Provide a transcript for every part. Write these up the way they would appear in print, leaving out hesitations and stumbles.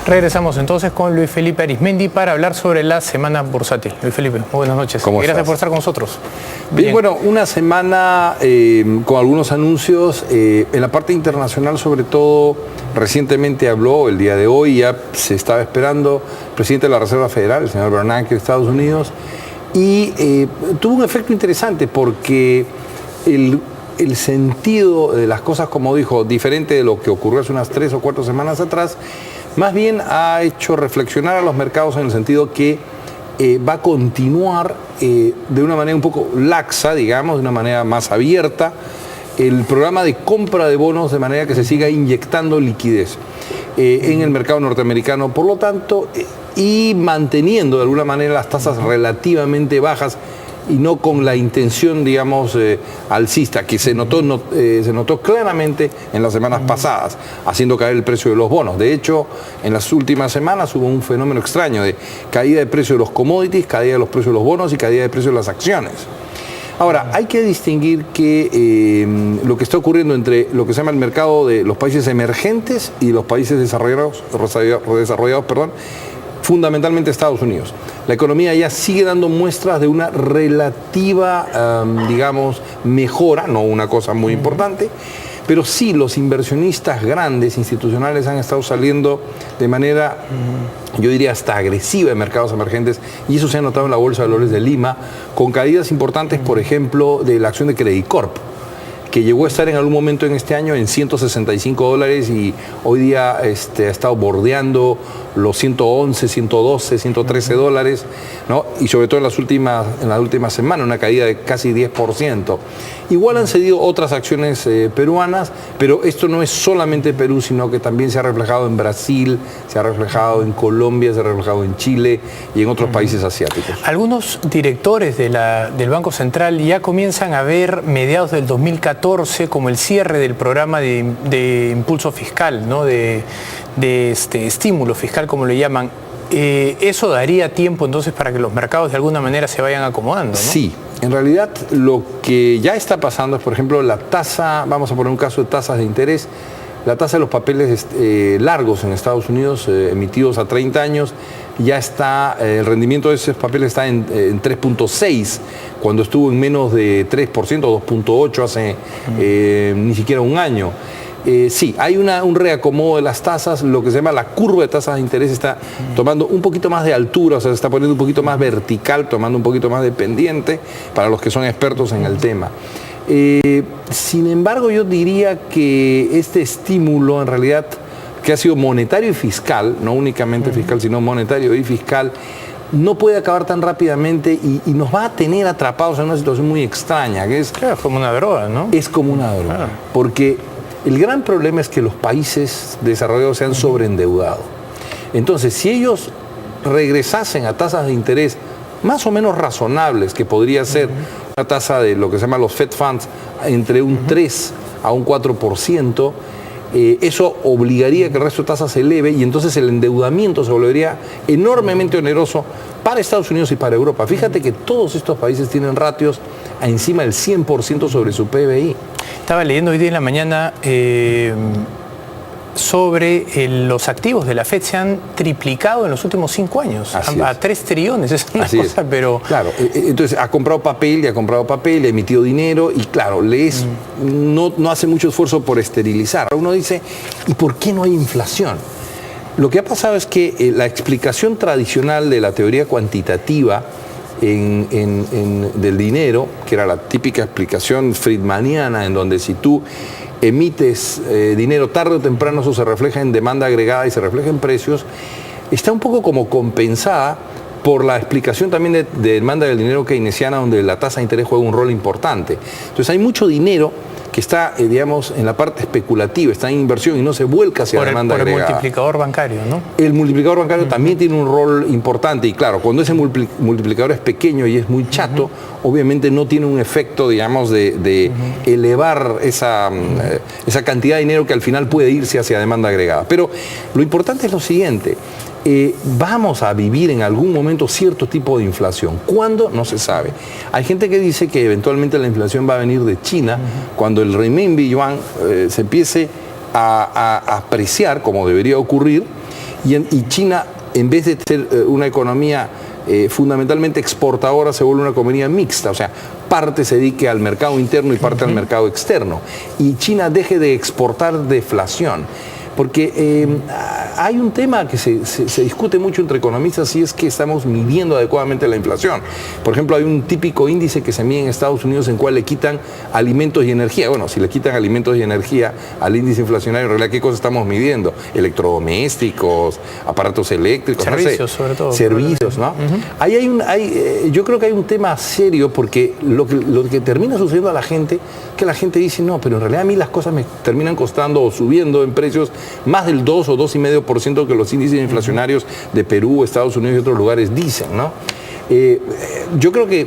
Regresamos entonces con Luis Felipe Arizmendi para hablar sobre la semana bursátil. Luis Felipe, muy buenas noches. Gracias por estar con nosotros. Bien, bueno, una semana con algunos anuncios. En la parte internacional, sobre todo, recientemente habló, el día de hoy, ya se estaba esperando, el presidente de la Reserva Federal, el señor Bernanke de Estados Unidos, y tuvo un efecto interesante porque el sentido de las cosas, como dijo, diferente de lo que ocurrió hace unas 3 o 4 semanas atrás, más bien ha hecho reflexionar a los mercados en el sentido que va a continuar de una manera un poco laxa, digamos, de una manera más abierta, el programa de compra de bonos de manera que se siga inyectando liquidez en el mercado norteamericano, por lo tanto, y manteniendo de alguna manera las tasas relativamente bajas, y no con la intención, digamos, alcista, que se notó claramente en las semanas pasadas, haciendo caer el precio de los bonos. De hecho, en las últimas semanas hubo un fenómeno extraño de caída de precio de los commodities, caída de los precios de los bonos y caída de precio de las acciones. Ahora, hay que distinguir que lo que está ocurriendo entre lo que se llama el mercado de los países emergentes y los países desarrollados, fundamentalmente Estados Unidos. La economía ya sigue dando muestras de una relativa, digamos, mejora, no una cosa muy importante, pero sí los inversionistas grandes, institucionales, han estado saliendo de manera, yo diría, hasta agresiva en mercados emergentes, y eso se ha notado en la Bolsa de Valores de Lima, con caídas importantes, por ejemplo, de la acción de Credit Corp, que llegó a estar en algún momento en este año en $165 y hoy día ha estado bordeando los 111, 112, 113 dólares, ¿no? Y sobre todo en las últimas semanas, una caída de casi 10%. Igual han cedido otras acciones peruanas, pero esto no es solamente Perú, sino que también se ha reflejado en Brasil, se ha reflejado en Colombia, se ha reflejado en Chile y en otros países asiáticos. Algunos directores del Banco Central ya comienzan a ver mediados del 2014 como el cierre del programa de impulso fiscal, ¿no? de estímulo fiscal, como le llaman. ¿Eso daría tiempo entonces para que los mercados de alguna manera se vayan acomodando, ¿no? Sí, en realidad lo que ya está pasando es, por ejemplo, la tasa, vamos a poner un caso de tasas de interés, la tasa de los papeles largos en Estados Unidos, emitidos a 30 años, ya está, el rendimiento de esos papeles está en 3.6, cuando estuvo en menos de 3%, 2.8 hace ni siquiera un año. Sí, hay un reacomodo de las tasas, lo que se llama la curva de tasas de interés está tomando un poquito más de altura, o sea, se está poniendo un poquito más vertical, tomando un poquito más de pendiente para los que son expertos en el tema. Sin embargo, yo diría que este estímulo en realidad, que ha sido monetario y fiscal, no únicamente fiscal, sino monetario y fiscal, no puede acabar tan rápidamente y nos va a tener atrapados en una situación muy extraña, que es... Claro, como una droga, ¿no? Es como una droga, claro. Porque el gran problema es que los países desarrollados se han sobreendeudado. Entonces, si ellos regresasen a tasas de interés más o menos razonables, que podría ser una tasa de lo que se llama los Fed Funds, entre un 3 a un 4%, eso obligaría a que el resto de tasas se eleve y entonces el endeudamiento se volvería enormemente oneroso para Estados Unidos y para Europa. Fíjate que todos estos países tienen ratios a encima del 100% sobre su PBI. Estaba leyendo hoy día en la mañana sobre los activos de la FED se han triplicado en los últimos 5 años, a 3 trillones, es una cosa, pero... Claro, entonces ha comprado papel, ha emitido dinero y claro, no hace mucho esfuerzo por esterilizar. Uno dice, ¿y por qué no hay inflación? Lo que ha pasado es que la explicación tradicional de la teoría cuantitativa del dinero, que era la típica explicación friedmaniana, en donde si tú emites dinero tarde o temprano, eso se refleja en demanda agregada y se refleja en precios, está un poco como compensada por la explicación también de demanda del dinero keynesiana, donde la tasa de interés juega un rol importante. Entonces hay mucho dinero que está, digamos, en la parte especulativa, está en inversión y no se vuelca hacia la demanda agregada. Por el multiplicador bancario, ¿no? El multiplicador bancario también tiene un rol importante y claro, cuando ese multiplicador es pequeño y es muy chato, obviamente no tiene un efecto, digamos, de elevar esa cantidad de dinero que al final puede irse hacia demanda agregada. Pero lo importante es lo siguiente. Vamos a vivir en algún momento cierto tipo de inflación. ¿Cuándo? No se sabe. Hay gente que dice que eventualmente la inflación va a venir de China cuando el renminbi yuan se empiece a apreciar, como debería ocurrir, Y China, en vez de ser una economía fundamentalmente exportadora, se vuelve una economía mixta, o sea, parte se dedique al mercado interno y parte al mercado externo. Y China deje de exportar deflación. Porque hay un tema que se discute mucho entre economistas y es que estamos midiendo adecuadamente la inflación. Por ejemplo, hay un típico índice que se mide en Estados Unidos en cual le quitan alimentos y energía. Bueno, si le quitan alimentos y energía al índice inflacionario, en realidad, ¿qué cosas estamos midiendo? Electrodomésticos, aparatos eléctricos, servicios, no sé, sobre todo. Servicios, ¿no? Yo creo que hay un tema serio porque lo que termina sucediendo a la gente, que la gente dice, no, pero en realidad a mí las cosas me terminan costando o subiendo en precios más del 2 o 2,5% que los índices inflacionarios de Perú, Estados Unidos y otros lugares dicen, ¿no? Yo creo que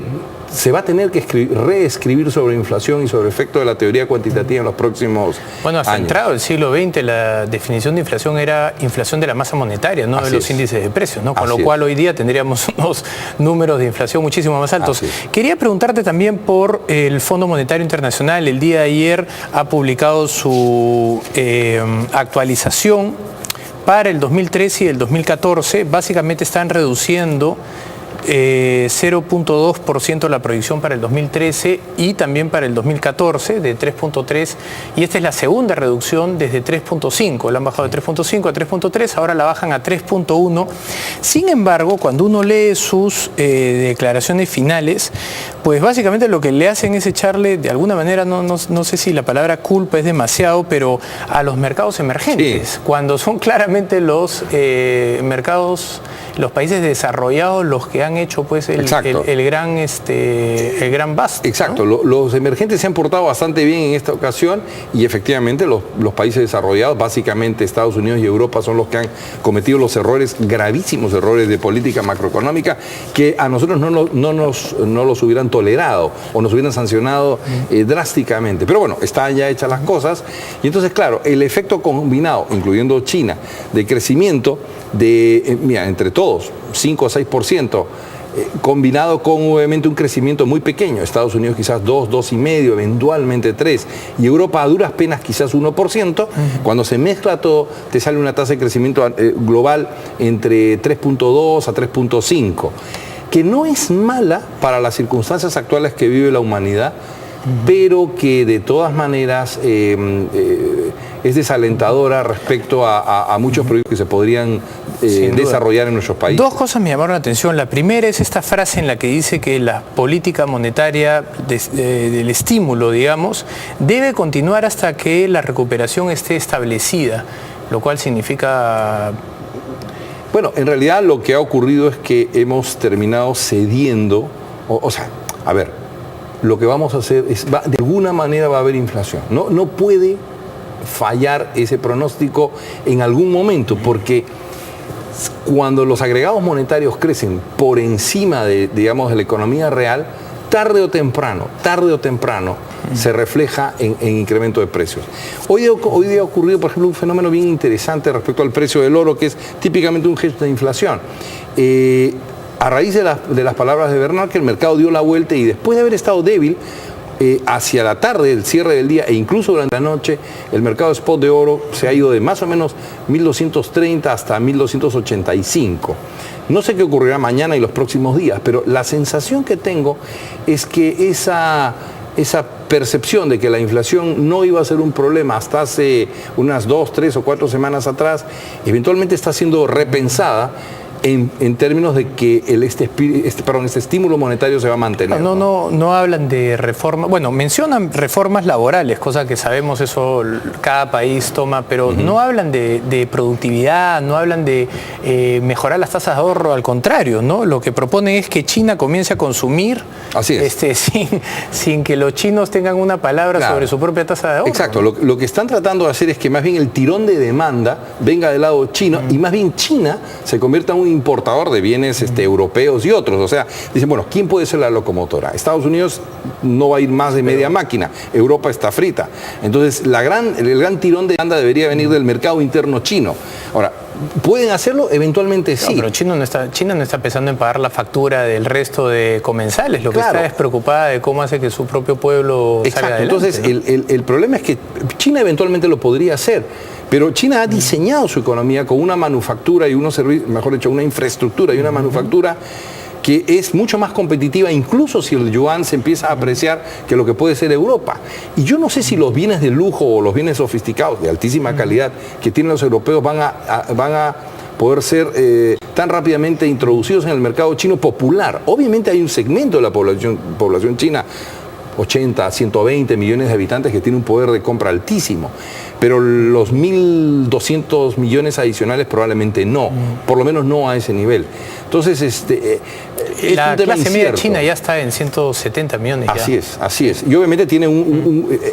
se va a tener que reescribir sobre inflación y sobre el efecto de la teoría cuantitativa en los próximos hasta años. entrado el siglo XX la definición de inflación era inflación de la masa monetaria, no de los índices de precios, ¿no? Con lo cual hoy día tendríamos unos números de inflación muchísimo más altos. Quería preguntarte también por el Fondo Monetario Internacional. El día de ayer ha publicado su actualización para el 2013 y el 2014. Básicamente están reduciendo 0.2% la proyección para el 2013 y también para el 2014 de 3.3, y esta es la segunda reducción desde 3.5, la han bajado de 3.5 a 3.3, ahora la bajan a 3.1. Sin embargo, cuando uno lee sus declaraciones finales, pues básicamente lo que le hacen es echarle, de alguna manera, no sé si la palabra culpa es demasiado, pero a los mercados emergentes, cuando son claramente los mercados, los países desarrollados los que han hecho pues el gran bust. Exacto, ¿no? Los emergentes se han portado bastante bien en esta ocasión y efectivamente los países desarrollados, básicamente Estados Unidos y Europa, son los que han cometido los errores, gravísimos errores de política macroeconómica que a nosotros no los hubieran tolerado o nos hubieran sancionado drásticamente. Pero bueno, están ya hechas las cosas y entonces, claro, el efecto combinado, incluyendo China, de crecimiento entre todos, 5 o 6%, combinado con obviamente un crecimiento muy pequeño, Estados Unidos quizás 2, 2,5, eventualmente 3, y Europa a duras penas quizás 1%, cuando se mezcla todo, te sale una tasa de crecimiento global entre 3.2 a 3.5, que no es mala para las circunstancias actuales que vive la humanidad, pero que de todas maneras es desalentadora respecto a muchos proyectos que se podrían desarrollar en nuestros países. Dos cosas me llamaron la atención. La primera es esta frase en la que dice que la política monetaria del estímulo, digamos, debe continuar hasta que la recuperación esté establecida, lo cual significa... Bueno, en realidad lo que ha ocurrido es que hemos terminado cediendo, lo que vamos a hacer es, de alguna manera va a haber inflación. No puede fallar ese pronóstico en algún momento, porque cuando los agregados monetarios crecen por encima de la economía real, tarde o temprano, se refleja en incremento de precios. Hoy día ha ocurrido, por ejemplo, un fenómeno bien interesante respecto al precio del oro, que es típicamente un gesto de inflación. A raíz de las palabras de Bernal, que el mercado dio la vuelta y después de haber estado débil, hacia la tarde, el cierre del día e incluso durante la noche, el mercado spot de oro se ha ido de más o menos 1.230 hasta 1.285. No sé qué ocurrirá mañana y los próximos días, pero la sensación que tengo es que esa percepción de que la inflación no iba a ser un problema hasta hace unas 2, 3 o 4 semanas atrás, eventualmente está siendo repensada en términos de que este estímulo monetario se va a mantener. No hablan de reformas, bueno, mencionan reformas laborales, cosa que sabemos eso cada país toma, pero no hablan de productividad, no hablan de mejorar las tasas de ahorro, al contrario, ¿no? Lo que proponen es que China comience a consumir. Así es. Sin que los chinos tengan una palabra sobre su propia tasa de ahorro. Exacto, lo que están tratando de hacer es que más bien el tirón de demanda venga del lado chino y más bien China se convierta en un importador de bienes europeos y otros. O sea, dicen, bueno, ¿quién puede ser la locomotora? Estados Unidos no va a ir más de media máquina, Europa está frita. Entonces, el gran tirón de demanda debería venir del mercado interno chino. Ahora, ¿Pueden hacerlo? Eventualmente sí. No, pero China no está pensando en pagar la factura del resto de comensales. Lo que Claro. está es preocupada de cómo hace que su propio pueblo salga adelante. Entonces, ¿no? el problema es que China eventualmente lo podría hacer, pero China ha diseñado su economía con una manufactura y unos servicios, mejor dicho, una infraestructura y una manufactura que es mucho más competitiva, incluso si el yuan se empieza a apreciar que lo que puede ser Europa. Y yo no sé si los bienes de lujo o los bienes sofisticados de altísima calidad que tienen los europeos van a poder ser tan rápidamente introducidos en el mercado chino popular. Obviamente hay un segmento de la población china, 80, 120 millones de habitantes, que tiene un poder de compra altísimo, pero los 1.200 millones adicionales probablemente no, por lo menos no a ese nivel. Entonces, es la un tema clase media incierto. china ya está en 170 millones. Así es. Y obviamente tiene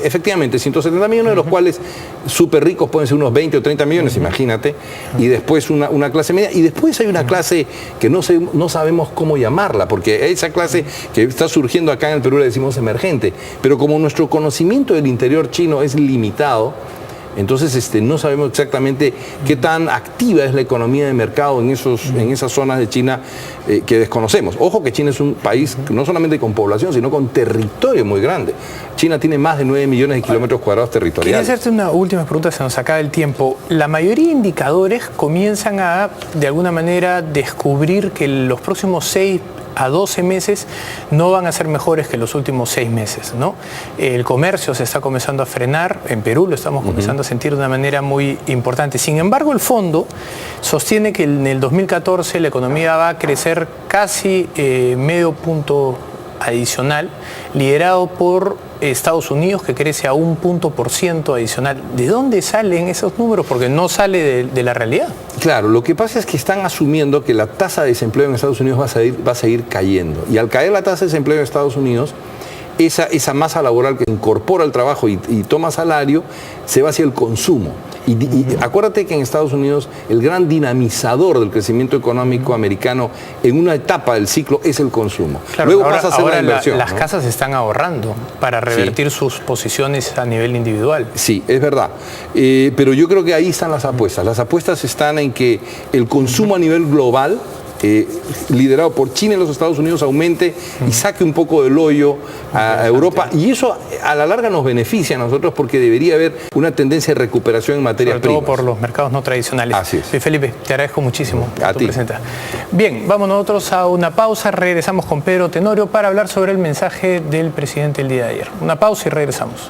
efectivamente 170 millones, de los cuales súper ricos pueden ser unos 20 o 30 millones, imagínate, y después una clase media, y después hay una clase que no sabemos cómo llamarla, porque esa clase que está surgiendo acá en el Perú le decimos emergente, pero como nuestro conocimiento del interior chino es limitado, entonces no sabemos exactamente qué tan activa es la economía de mercado en esas zonas de China que desconocemos. Ojo que China es un país no solamente con población, sino con territorio muy grande. China tiene más de 9 millones de kilómetros cuadrados territoriales. Quería hacerte una última pregunta, se nos acaba el tiempo. La mayoría de indicadores comienzan a, de alguna manera, descubrir que los próximos 6 a 12 meses no van a ser mejores que los últimos 6 meses, ¿no? El comercio se está comenzando a frenar, en Perú lo estamos comenzando a sentir de una manera muy importante. Sin embargo, el fondo sostiene que en el 2014 la economía va a crecer casi medio punto adicional, liderado por Estados Unidos, que crece a 1% adicional. ¿De dónde salen esos números? Porque no sale de la realidad. Claro, lo que pasa es que están asumiendo que la tasa de desempleo en Estados Unidos va a seguir cayendo. Y al caer la tasa de desempleo en Estados Unidos, esa masa laboral que incorpora el trabajo y toma salario, se va hacia el consumo. Y acuérdate que en Estados Unidos el gran dinamizador del crecimiento económico americano en una etapa del ciclo es el consumo. Claro, luego pasa a ser la inversión. Las casas están ahorrando para revertir sus posiciones a nivel individual. Sí, es verdad. Pero yo creo que ahí están las apuestas. Las apuestas están en que el consumo a nivel global, liderado por China y los Estados Unidos, aumente y saque un poco del hoyo a Europa, y eso a la larga nos beneficia a nosotros porque debería haber una tendencia de recuperación en materias primas. Sobre todo por los mercados no tradicionales. Así es. Felipe, te agradezco muchísimo A tu ti. presencia. Bien, vamos nosotros a una pausa, regresamos con Pedro Tenorio para hablar sobre el mensaje del presidente el día de ayer. Una pausa y regresamos.